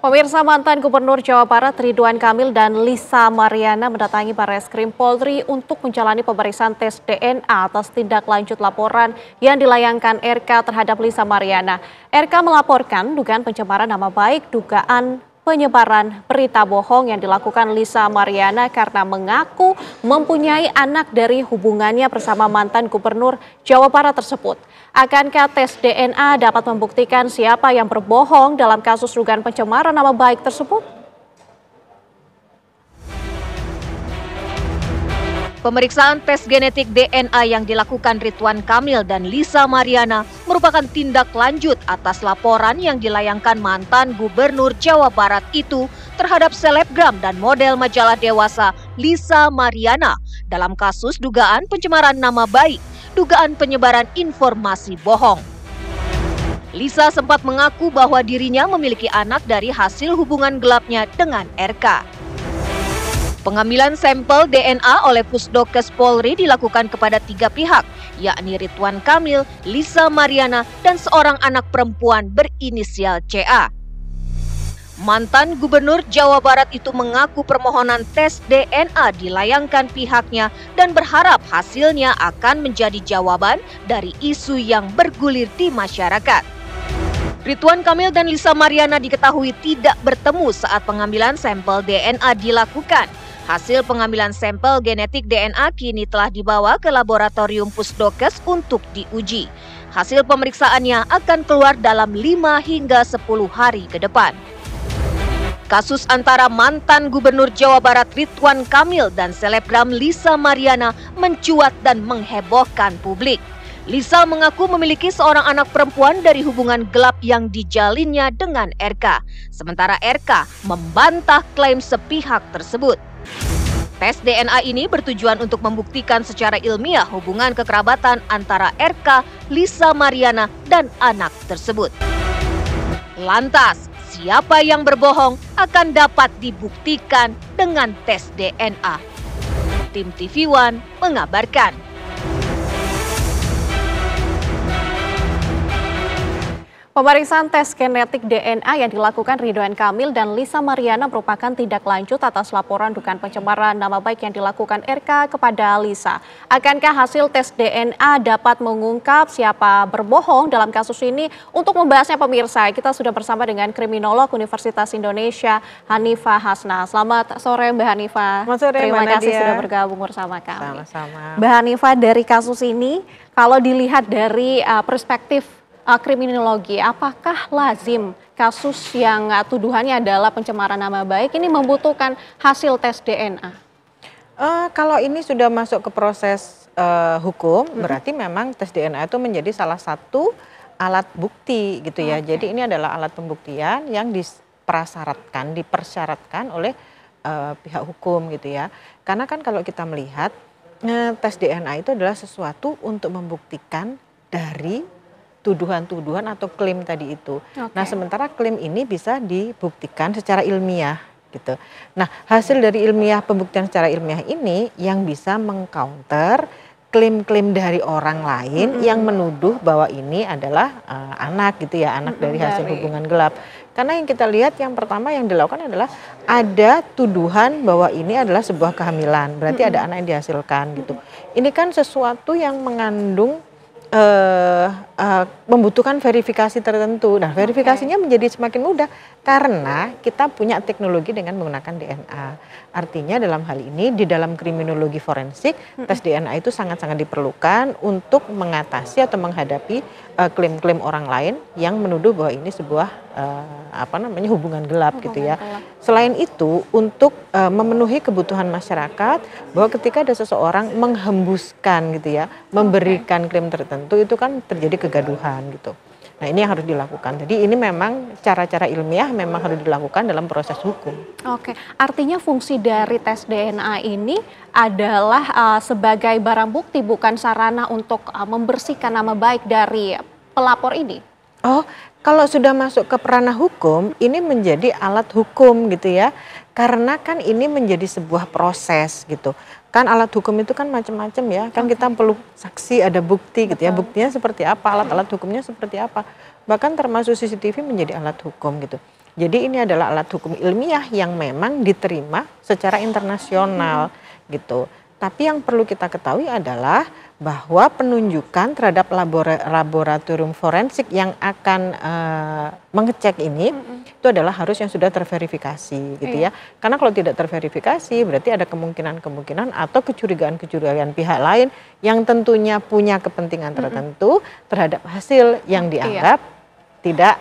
Pemirsa, mantan Gubernur Jawa Barat Ridwan Kamil dan Lisa Mariana mendatangi Barreskrim Polri untuk menjalani pemeriksaan tes DNA atas tindak lanjut laporan yang dilayangkan RK terhadap Lisa Mariana. RK melaporkan dugaan pencemaran nama baik, dugaan penyebaran berita bohong yang dilakukan Lisa Mariana karena mengaku mempunyai anak dari hubungannya bersama mantan Gubernur Jawa Barat tersebut. Akankah tes DNA dapat membuktikan siapa yang berbohong dalam kasus dugaan pencemaran nama baik tersebut? Pemeriksaan tes genetik DNA yang dilakukan Ridwan Kamil dan Lisa Mariana merupakan tindak lanjut atas laporan yang dilayangkan mantan Gubernur Jawa Barat itu terhadap selebgram dan model majalah dewasa Lisa Mariana dalam kasus dugaan pencemaran nama baik, dugaan penyebaran informasi bohong. Lisa sempat mengaku bahwa dirinya memiliki anak dari hasil hubungan gelapnya dengan RK. Pengambilan sampel DNA oleh Pusdokes Polri dilakukan kepada 3 pihak, yakni Ridwan Kamil, Lisa Mariana, dan seorang anak perempuan berinisial CA. Mantan Gubernur Jawa Barat itu mengaku permohonan tes DNA dilayangkan pihaknya dan berharap hasilnya akan menjadi jawaban dari isu yang bergulir di masyarakat. Ridwan Kamil dan Lisa Mariana diketahui tidak bertemu saat pengambilan sampel DNA dilakukan. Hasil pengambilan sampel genetik DNA kini telah dibawa ke laboratorium Pusdokes untuk diuji. Hasil pemeriksaannya akan keluar dalam 5 hingga 10 hari ke depan. Kasus antara mantan Gubernur Jawa Barat Ridwan Kamil dan selebgram Lisa Mariana mencuat dan menghebohkan publik. Lisa mengaku memiliki seorang anak perempuan dari hubungan gelap yang dijalinnya dengan RK. Sementara RK membantah klaim sepihak tersebut. Tes DNA ini bertujuan untuk membuktikan secara ilmiah hubungan kekerabatan antara RK, Lisa Mariana, dan anak tersebut. Lantas, siapa yang berbohong akan dapat dibuktikan dengan tes DNA. Tim TV One mengabarkan. Pemeriksaan tes genetik DNA yang dilakukan Ridwan Kamil dan Lisa Mariana merupakan tindak lanjut atas laporan dugaan pencemaran nama baik yang dilakukan RK kepada Lisa. Akankah hasil tes DNA dapat mengungkap siapa berbohong dalam kasus ini? Untuk membahasnya pemirsa, kita sudah bersama dengan kriminolog Universitas Indonesia, Hanifah Hasna. Selamat sore Mbak Hanifah. Selamat sore, Terima kasih Nadia. sudah bergabung bersama kami. Sama-sama. Mbak Hanifah, dari kasus ini, kalau dilihat dari perspektif kriminologi, apakah lazim kasus yang tuduhannya adalah pencemaran nama baik ini membutuhkan hasil tes DNA? Kalau ini sudah masuk ke proses hukum, berarti memang tes DNA itu menjadi salah satu alat bukti gitu ya. Jadi ini adalah alat pembuktian yang dipersyaratkan oleh pihak hukum gitu ya. Karena kan kalau kita melihat tes DNA itu adalah sesuatu untuk membuktikan dari tuduhan-tuduhan atau klaim tadi itu. Nah, sementara klaim ini bisa dibuktikan secara ilmiah gitu. Nah, hasil dari pembuktian secara ilmiah ini yang bisa mengcounter klaim-klaim dari orang lain yang menuduh bahwa ini adalah anak gitu ya, anak dari hasil hubungan gelap. Karena yang kita lihat yang pertama yang dilakukan adalah ada tuduhan bahwa ini adalah sebuah kehamilan, berarti ada anak yang dihasilkan gitu. Ini kan sesuatu yang mengandung membutuhkan verifikasi tertentu. Nah, verifikasinya menjadi semakin mudah karena kita punya teknologi dengan menggunakan DNA. Artinya dalam hal ini di dalam kriminologi forensik, tes DNA itu sangat-sangat diperlukan untuk mengatasi atau menghadapi klaim-klaim orang lain yang menuduh bahwa ini sebuah hubungan gelap gitu ya. Selain itu, untuk memenuhi kebutuhan masyarakat bahwa ketika ada seseorang menghembuskan gitu ya, memberikan klaim tertentu itu kan terjadi kegaduhan gitu. Nah, ini yang harus dilakukan. Jadi ini memang cara-cara ilmiah memang harus dilakukan dalam proses hukum. Oke, artinya fungsi dari tes DNA ini adalah sebagai barang bukti, bukan sarana untuk membersihkan nama baik dari pelapor ini? Oh, kalau sudah masuk ke ranah hukum, ini menjadi alat hukum gitu ya. Karena kan ini menjadi sebuah proses gitu. Kan alat hukum itu kan macam-macam ya. Kan kita perlu saksi, ada bukti gitu ya. Buktinya seperti apa, alat-alat hukumnya seperti apa. Bahkan termasuk CCTV menjadi alat hukum gitu. Jadi ini adalah alat hukum ilmiah yang memang diterima secara internasional gitu. Tapi yang perlu kita ketahui adalah bahwa penunjukan terhadap laboratorium forensik yang akan mengecek ini itu adalah harus yang sudah terverifikasi gitu ya. Karena kalau tidak terverifikasi berarti ada kemungkinan atau kecurigaan pihak lain yang tentunya punya kepentingan tertentu terhadap hasil yang dianggap tidak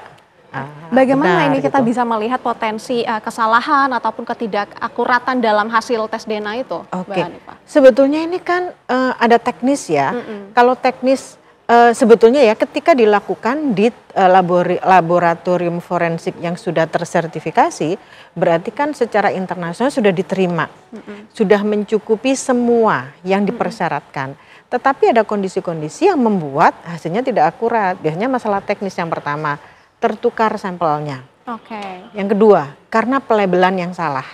Bagaimana benar, ini kita gitu. bisa melihat potensi kesalahan ataupun ketidakakuratan dalam hasil tes DNA itu? Oke, sebetulnya ini kan ada teknis ya. Kalau teknis sebetulnya ya ketika dilakukan di laboratorium forensik yang sudah tersertifikasi, berarti kan secara internasional sudah diterima, sudah mencukupi semua yang dipersyaratkan. Tetapi ada kondisi-kondisi yang membuat hasilnya tidak akurat. Biasanya masalah teknis yang pertama, tertukar sampelnya. Yang kedua, karena pelabelan yang salah,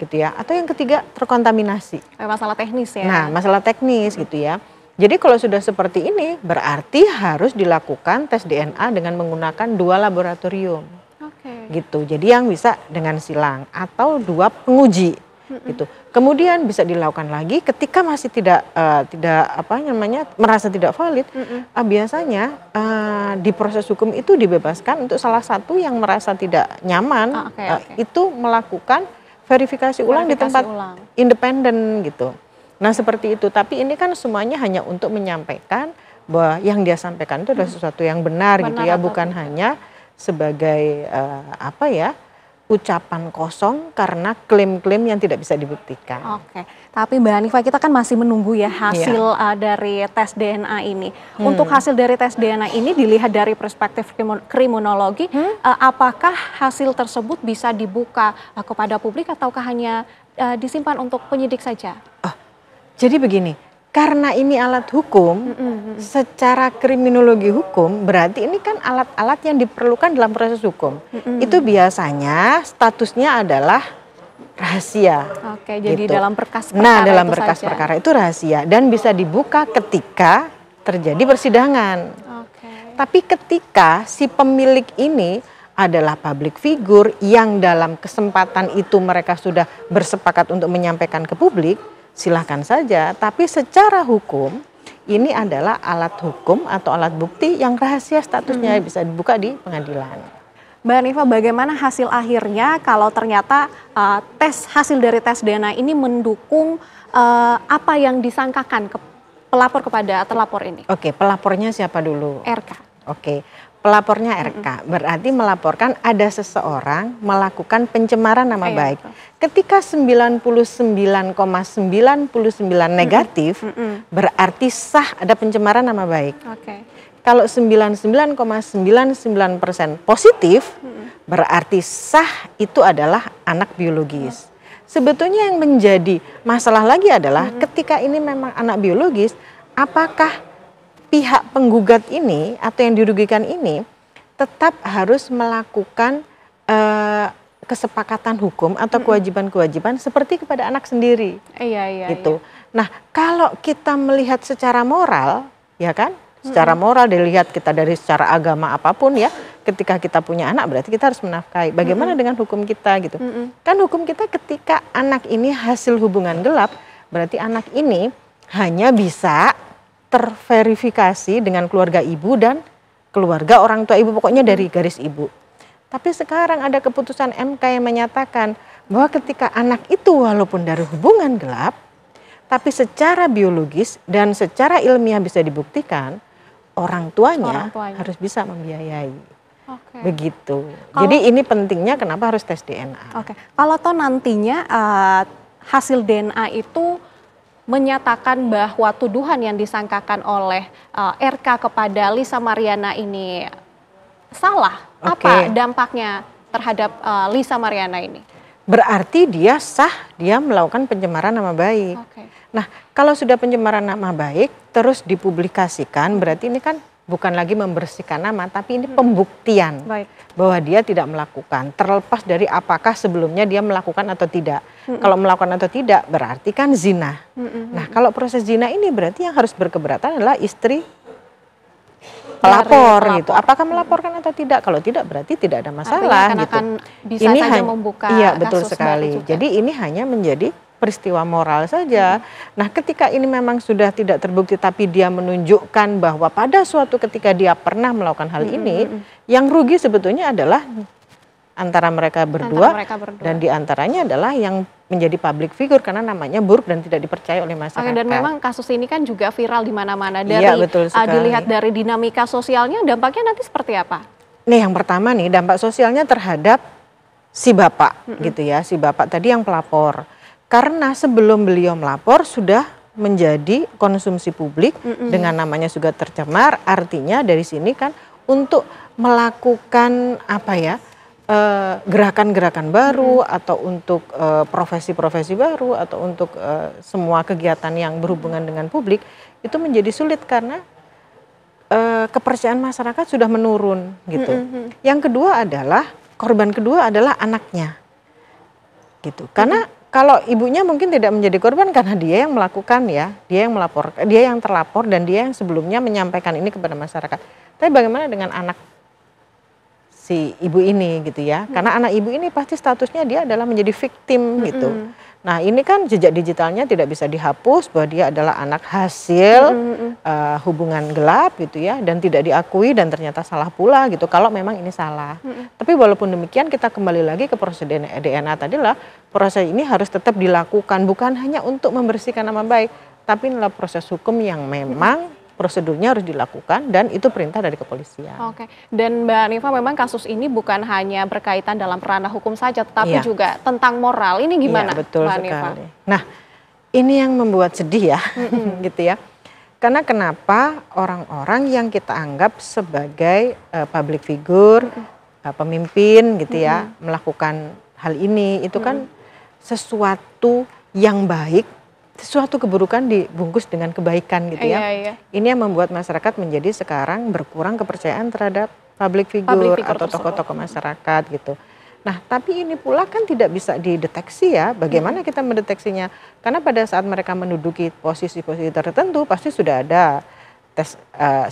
gitu ya. Atau yang ketiga, terkontaminasi. Masalah teknis ya. Nah, masalah teknis gitu ya. Jadi kalau sudah seperti ini, berarti harus dilakukan tes DNA dengan menggunakan 2 laboratorium, gitu. Jadi yang bisa dengan silang atau 2 penguji, gitu. Kemudian bisa dilakukan lagi ketika masih tidak merasa tidak valid. Biasanya di proses hukum itu dibebaskan untuk salah satu yang merasa tidak nyaman itu melakukan verifikasi ulang di tempat independen gitu. Nah seperti itu. Tapi ini kan semuanya hanya untuk menyampaikan bahwa yang dia sampaikan itu adalah sesuatu yang benar gitu ya, bukan hanya sebagai ucapan kosong karena klaim-klaim yang tidak bisa dibuktikan. Tapi Mbak Hanifa, kita kan masih menunggu ya hasil dari tes DNA ini. Untuk hasil dari tes DNA ini dilihat dari perspektif kriminologi, apakah hasil tersebut bisa dibuka kepada publik ataukah hanya disimpan untuk penyidik saja? Jadi begini, karena ini alat hukum, secara kriminologi hukum berarti ini kan alat-alat yang diperlukan dalam proses hukum. Itu biasanya statusnya adalah rahasia. Jadi gitu. dalam berkas perkara Nah, dalam berkas perkara itu rahasia dan bisa dibuka ketika terjadi persidangan. Tapi ketika si pemilik ini adalah public figure yang dalam kesempatan itu mereka sudah bersepakat untuk menyampaikan ke publik, silahkan saja, tapi secara hukum ini adalah alat hukum atau alat bukti yang rahasia statusnya bisa dibuka di pengadilan. Mbak Hanifa, bagaimana hasil akhirnya kalau ternyata hasil dari tes DNA ini mendukung apa yang disangkakan pelapor kepada terlapor ini? Pelapornya siapa dulu? RK. Pelapornya RK, berarti melaporkan ada seseorang melakukan pencemaran nama baik. Ketika 99,99 negatif, berarti sah ada pencemaran nama baik. Kalau 99,99% positif, berarti sah itu adalah anak biologis. Sebetulnya yang menjadi masalah lagi adalah ketika ini memang anak biologis, apakah pihak penggugat ini atau yang dirugikan ini tetap harus melakukan kesepakatan hukum atau kewajiban-kewajiban seperti kepada anak sendiri. Gitu. Nah, kalau kita melihat secara moral, ya kan? Secara moral dilihat kita dari secara agama apapun ya, ketika kita punya anak berarti kita harus menafkahi. Bagaimana dengan hukum kita gitu? Kan hukum kita ketika anak ini hasil hubungan gelap, berarti anak ini hanya bisa terverifikasi dengan keluarga ibu dan keluarga orang tua ibu, pokoknya dari garis ibu. Tapi sekarang ada keputusan MK yang menyatakan bahwa ketika anak itu walaupun dari hubungan gelap, tapi secara biologis dan secara ilmiah bisa dibuktikan, orang tuanya harus bisa membiayai. Begitu. Jadi ini pentingnya kenapa harus tes DNA. Kalau toh nantinya hasil DNA itu menyatakan bahwa tuduhan yang disangkakan oleh RK kepada Lisa Mariana ini salah, apa dampaknya terhadap Lisa Mariana ini? Berarti dia sah, dia melakukan pencemaran nama baik. Nah, kalau sudah pencemaran nama baik terus dipublikasikan, berarti ini kan bukan lagi membersihkan nama, tapi ini pembuktian bahwa dia tidak melakukan, terlepas dari apakah sebelumnya dia melakukan atau tidak. Kalau melakukan atau tidak berarti kan zina. Nah, kalau proses zina ini berarti yang harus berkeberatan adalah istri pelapor gitu. Apakah melaporkan atau tidak? Kalau tidak berarti tidak ada masalah artinya gitu. akan bisa Ini saja membuka iya betul kasus sekali. baru juga. Jadi ini hanya menjadi peristiwa moral saja. Nah, ketika ini memang sudah tidak terbukti tapi dia menunjukkan bahwa pada suatu ketika dia pernah melakukan hal ini, yang rugi sebetulnya adalah antara mereka berdua, dan diantaranya adalah yang menjadi public figure karena namanya buruk dan tidak dipercaya oleh masyarakat. Oke, dan memang kasus ini kan juga viral di mana-mana. Dari Iya, betul sekali. Dilihat dari dinamika sosialnya, dampaknya nanti seperti apa? Nih, yang pertama nih, dampak sosialnya terhadap si bapak gitu ya, si bapak tadi yang pelapor. Karena sebelum beliau melapor sudah menjadi konsumsi publik dengan namanya juga tercemar, artinya dari sini kan untuk melakukan apa ya, gerakan-gerakan baru atau untuk profesi-profesi baru atau untuk semua kegiatan yang berhubungan dengan publik itu menjadi sulit karena kepercayaan masyarakat sudah menurun gitu. Yang kedua adalah korban kedua adalah anaknya gitu. Karena kalau ibunya mungkin tidak menjadi korban karena dia yang melakukan ya, dia yang melapor, dia yang terlapor dan dia yang sebelumnya menyampaikan ini kepada masyarakat. Tapi bagaimana dengan anak si ibu ini gitu ya? Karena anak ibu ini pasti statusnya dia adalah menjadi victim gitu. Nah, ini kan jejak digitalnya tidak bisa dihapus bahwa dia adalah anak hasil hubungan gelap gitu ya, dan tidak diakui dan ternyata salah pula gitu kalau memang ini salah. Tapi walaupun demikian kita kembali lagi ke proses DNA tadi lah, proses ini harus tetap dilakukan bukan hanya untuk membersihkan nama baik, tapi inilah proses hukum yang memang prosedurnya harus dilakukan dan itu perintah dari kepolisian. Oke, dan Mbak Hanifa memang kasus ini bukan hanya berkaitan dalam ranah hukum saja, tetapi juga tentang moral. Ini gimana, betul Mbak Hanifa? sekali. Nah, ini yang membuat sedih ya, gitu ya. Karena kenapa orang-orang yang kita anggap sebagai public figure, pemimpin gitu ya, melakukan hal ini, itu kan sesuatu yang baik, sesuatu keburukan dibungkus dengan kebaikan gitu ya. Ini yang membuat masyarakat menjadi sekarang berkurang kepercayaan terhadap public figure atau tokoh-tokoh masyarakat gitu. Nah, tapi ini pula kan tidak bisa dideteksi ya. Bagaimana kita mendeteksinya? Karena pada saat mereka menduduki posisi-posisi tertentu pasti sudah ada tes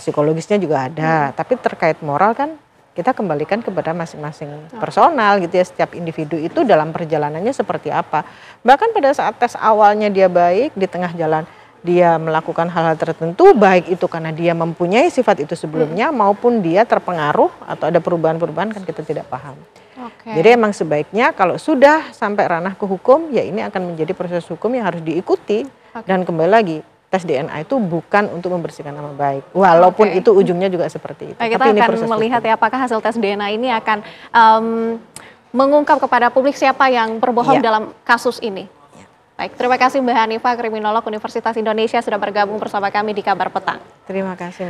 psikologisnya juga ada. Tapi terkait moral kan kita kembalikan kepada masing-masing personal gitu ya, setiap individu itu dalam perjalanannya seperti apa. Bahkan pada saat tes awalnya dia baik, di tengah jalan dia melakukan hal-hal tertentu, baik itu karena dia mempunyai sifat itu sebelumnya maupun dia terpengaruh atau ada perubahan-perubahan kan kita tidak paham. Jadi emang sebaiknya kalau sudah sampai ranah ke hukum, ya ini akan menjadi proses hukum yang harus diikuti. Dan kembali lagi, tes DNA itu bukan untuk membersihkan nama baik, walaupun itu ujungnya juga seperti itu. Kita akan melihat ya apakah hasil tes DNA ini akan mengungkap kepada publik siapa yang berbohong dalam kasus ini. Baik, terima kasih Mbak Hanifa, kriminolog Universitas Indonesia sudah bergabung bersama kami di Kabar Petang. Terima kasih Mbak.